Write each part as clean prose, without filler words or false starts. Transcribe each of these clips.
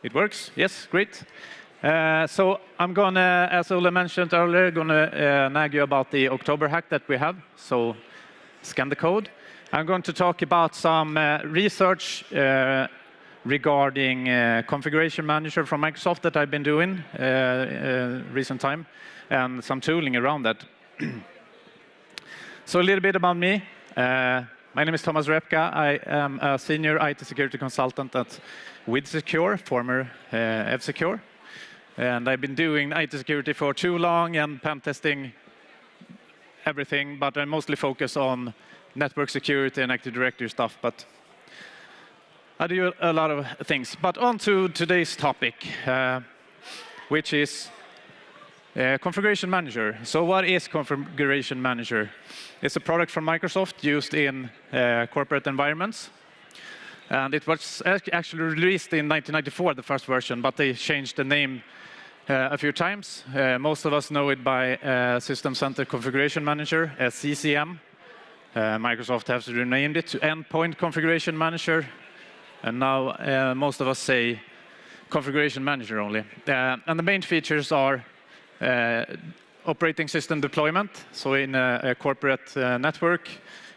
It works? Yes, great. So I'm gonna, as Ola mentioned earlier, gonna nag you about the October hack that we have. So scan the code. I'm going to talk about some research regarding configuration manager from Microsoft that I've been doing recent time, and some tooling around that. So a little bit about me. My name is Tomas Rzepka. I am a senior IT security consultant at WithSecure, former F-Secure. And I've been doing IT security for too long and pen testing everything, but I mostly focus on network security and Active Directory stuff. But I do a lot of things. But on to today's topic, which is Configuration Manager. So what is Configuration Manager? It's a product from Microsoft used in corporate environments. And it was actually released in 1994, the first version, but they changed the name a few times. Most of us know it by System Center Configuration Manager, CCM. Microsoft has renamed it to Endpoint Configuration Manager. And now most of us say Configuration Manager only. And the main features are operating system deployment. So in a corporate network,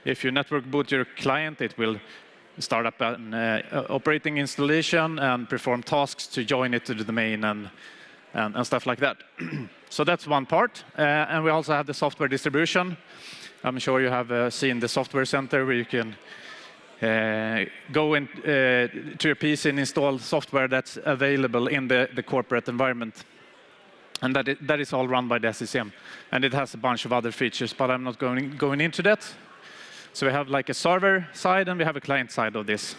if you network boot your client, it will start up an operating installation and perform tasks to join it to the domain and stuff like that. So that's one part. And we also have the software distribution. I'm sure you have seen the software center where you can go in, to your PC and install software that's available in the corporate environment. And that is all run by the SCCM. And it has a bunch of other features, but I'm not going into that. So we have like a server side and we have a client side of this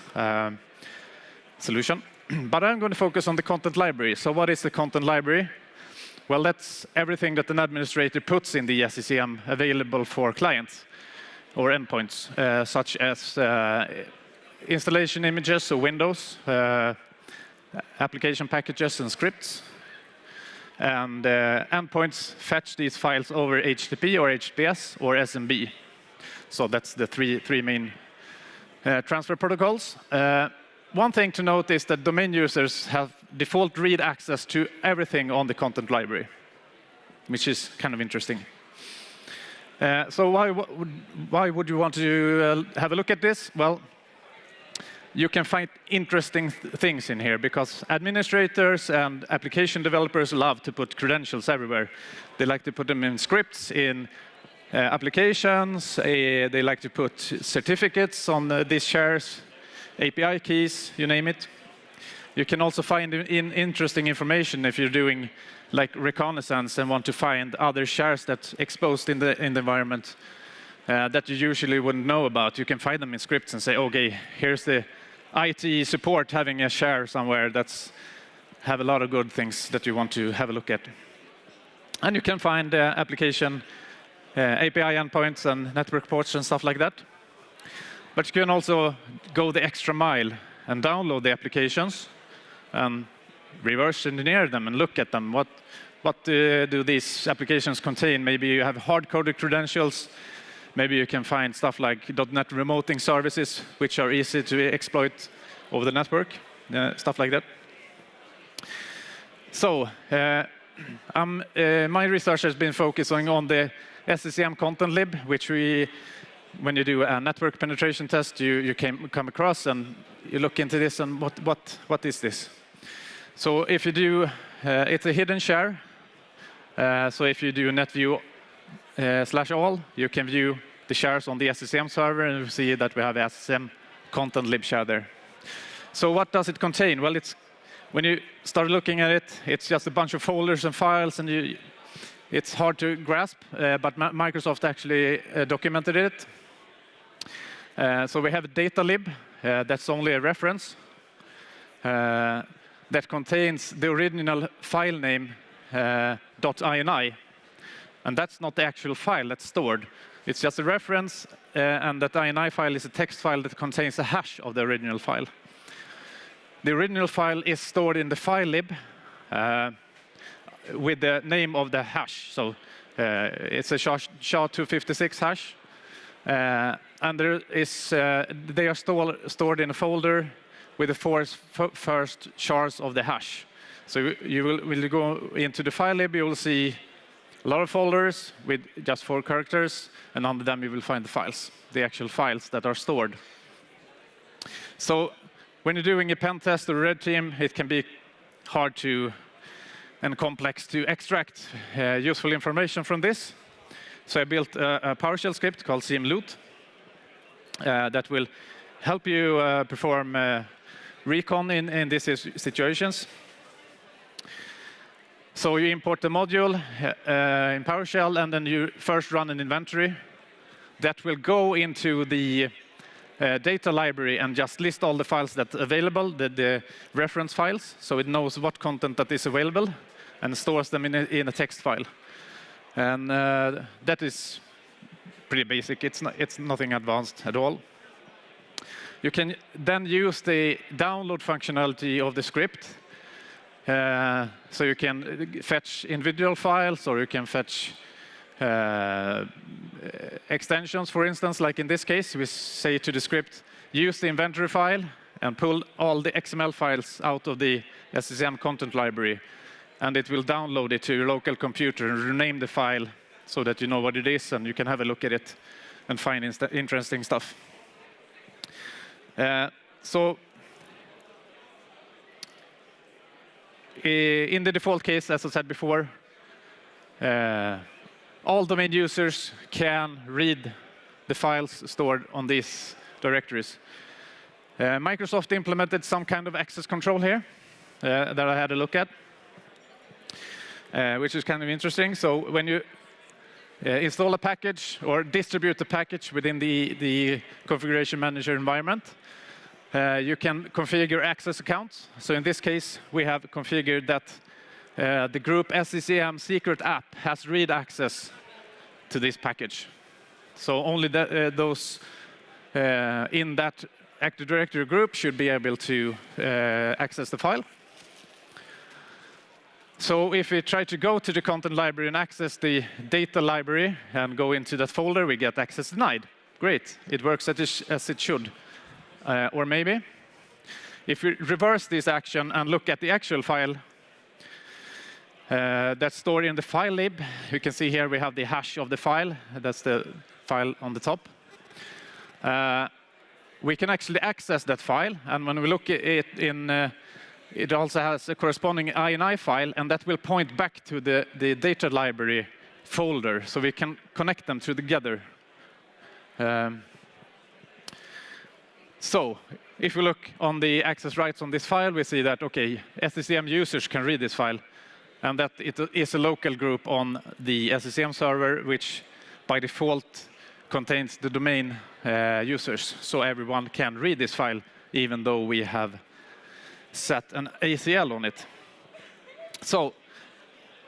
solution. But I'm going to focus on the content library. So what is the content library? Well, that's everything that an administrator puts in the SCCM available for clients or endpoints, such as installation images, so Windows, application packages and scripts. And endpoints fetch these files over HTTP or HTTPS or SMB. So that's the three main transfer protocols. One thing to note is that domain users have default read access to everything on the content library, which is kind of interesting. So why would you want to have a look at this? Well, you can find interesting things in here because administrators and application developers love to put credentials everywhere. They like to put them in scripts, in applications. They like to put certificates on these shares, API keys, you name it. You can also find interesting information if you're doing like reconnaissance and want to find other shares that's exposed in the environment that you usually wouldn't know about. You can find them in scripts and say, okay, here's the IT support having a share somewhere that's have a lot of good things that you want to have a look at. And you can find application API endpoints and network ports and stuff like that. But you can also go the extra mile and download the applications and reverse engineer them and look at them. What do these applications contain? Maybe you have hard-coded credentials. Maybe you can find stuff like .NET remoting services, which are easy to exploit over the network, stuff like that. So my research has been focusing on the SCCM content lib, which when you do a network penetration test, you come across and you look into this and what is this? So if you do, it's a hidden share. So if you do netview /all, you can view the shares on the SCCM server and you see that we have SCCM content lib share there. So what does it contain? Well, when you start looking at it, it's just a bunch of folders and files, and it's hard to grasp, but Microsoft actually documented it. So we have a data lib that's only a reference that contains the original file name .ini, and that's not the actual file that's stored. It's just a reference, and that .ini file is a text file that contains a hash of the original file. The original file is stored in the file lib with the name of the hash. So it's a SHA-256 hash. And they are stored in a folder with the first shards of the hash. So you will go into the file lib, you will see a lot of folders with just 4 characters, and under them you will find the files, the actual files that are stored. So when you're doing a pen test or a red team, it can be hard and complex to extract useful information from this. So I built a PowerShell script called cmloot that will help you perform recon in these situations. So you import the module in PowerShell, and then you first run an inventory that will go into the data library and just list all the files that are available, the reference files, so it knows what content that is available and stores them in a text file. And that is pretty basic. It's nothing advanced at all. You can then use the download functionality of the script. So you can fetch individual files, or you can fetch extensions, for instance, like in this case, we say to the script, use the inventory file and pull all the XML files out of the SCCM content library, and it will download it to your local computer and rename the file so that you know what it is and you can have a look at it and find interesting stuff. So in the default case, as I said before, all domain users can read the files stored on these directories. Microsoft implemented some kind of access control here that I had a look at, which is kind of interesting. So when you install a package or distribute the package within the configuration manager environment, you can configure access accounts. So in this case, we have configured that the group SCCM secret app has read access to this package. So only those in that Active Directory group should be able to access the file. So if we try to go to the content library and access the data library and go into that folder, we get access denied. Great, it works as it should. Or maybe, if we reverse this action and look at the actual file that's stored in the file lib, you can see here we have the hash of the file. That's the file on the top. We can actually access that file, and when we look at it it also has a corresponding INI file, and that will point back to the data library folder, so we can connect them together. So if we look on the access rights on this file, we see that, okay, SCCM users can read this file, and that it is a local group on the SCCM server, which by default contains the domain users, so everyone can read this file, even though we have set an ACL on it. So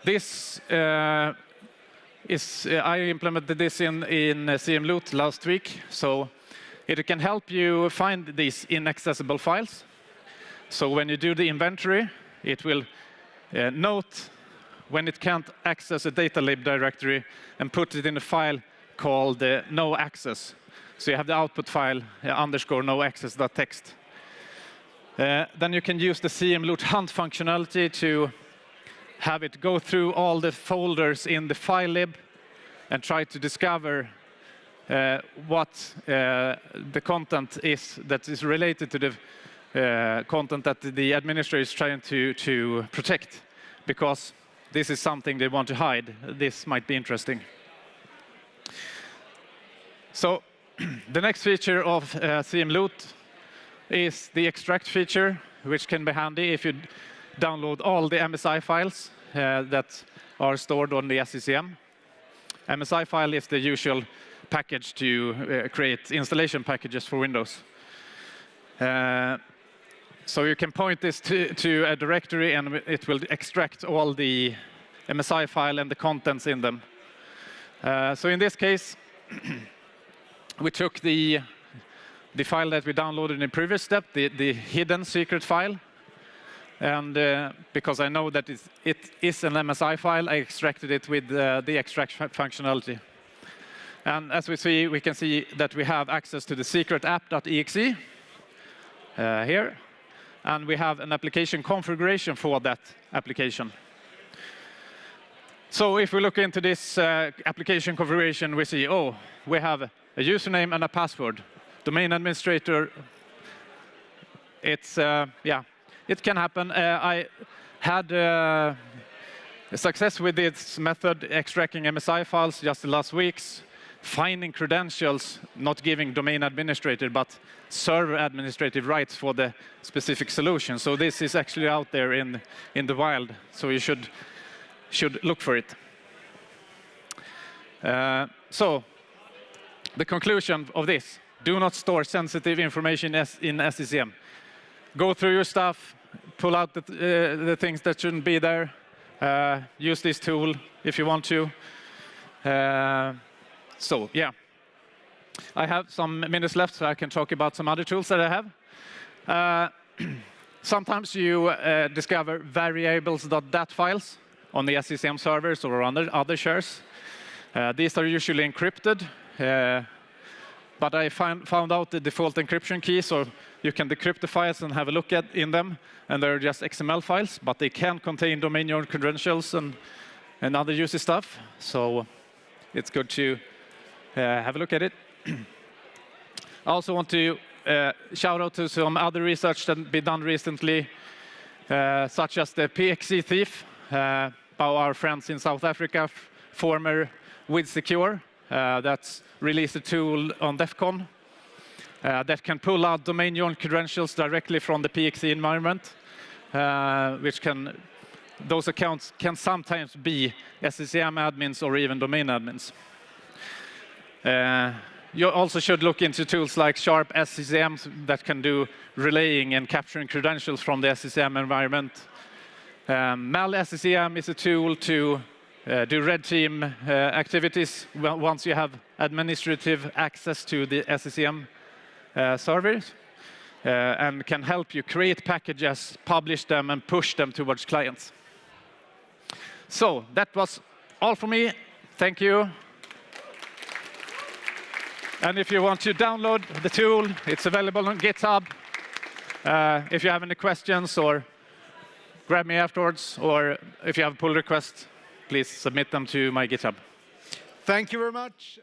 this I implemented this in cmloot last week, so it can help you find these inaccessible files. So when you do the inventory, it will note when it can't access a data lib directory and put it in a file called no access. So you have the output file underscore no access.txt. Then you can use the cmloot hunt functionality to have it go through all the folders in the file lib and try to discover what the content is that is related to the content that the administrator is trying to protect, because this is something they want to hide. This might be interesting. So the next feature of cmloot is the extract feature, which can be handy if you download all the MSI files that are stored on the SCCM. MSI file is the usual package to create installation packages for Windows. So you can point this to a directory, and it will extract all the MSI file and the contents in them. So in this case, we took the file that we downloaded in the previous step, the hidden secret file, and because I know that it is an MSI file, I extracted it with the extract functionality. And as we can see that we have access to the secret app.exe here. and we have an application configuration for that application. So if we look into this application configuration, we see, oh, we have a username and a password. Domain administrator, it's, yeah, it can happen. I had success with this method, extracting MSI files just the last weeks, finding credentials, not giving domain administrator, but server administrative rights for the specific solution. So this is actually out there in the wild, so you should look for it. So the conclusion of this: do not store sensitive information in SCCM. Go through your stuff, pull out the things that shouldn't be there. Use this tool if you want to. So yeah, I have some minutes left, so I can talk about some other tools that I have. Sometimes you discover Variables.dat files on the SCCM servers or on other shares. These are usually encrypted, but I found out the default encryption key, so you can decrypt the files and have a look in them, and they're just XML files, but they can contain domain credentials and other user stuff, so it's good to have a look at it. I also want to shout out to some other research that's been done recently, such as the PXE thief by our friends in South Africa, former WithSecure, that's released a tool on DEF CON that can pull out domain credentials directly from the PXE environment, which those accounts can sometimes be SCCM admins or even domain admins. You also should look into tools like Sharp SCCM that can do relaying and capturing credentials from the SCCM environment. Mal SCCM is a tool to do red team activities once you have administrative access to the SCCM servers, and can help you create packages, publish them, and push them towards clients. So that was all for me. Thank you. And if you want to download the tool, it's available on GitHub. If you have any questions, or grab me afterwards, or if you have pull requests, please submit them to my GitHub. Thank you very much.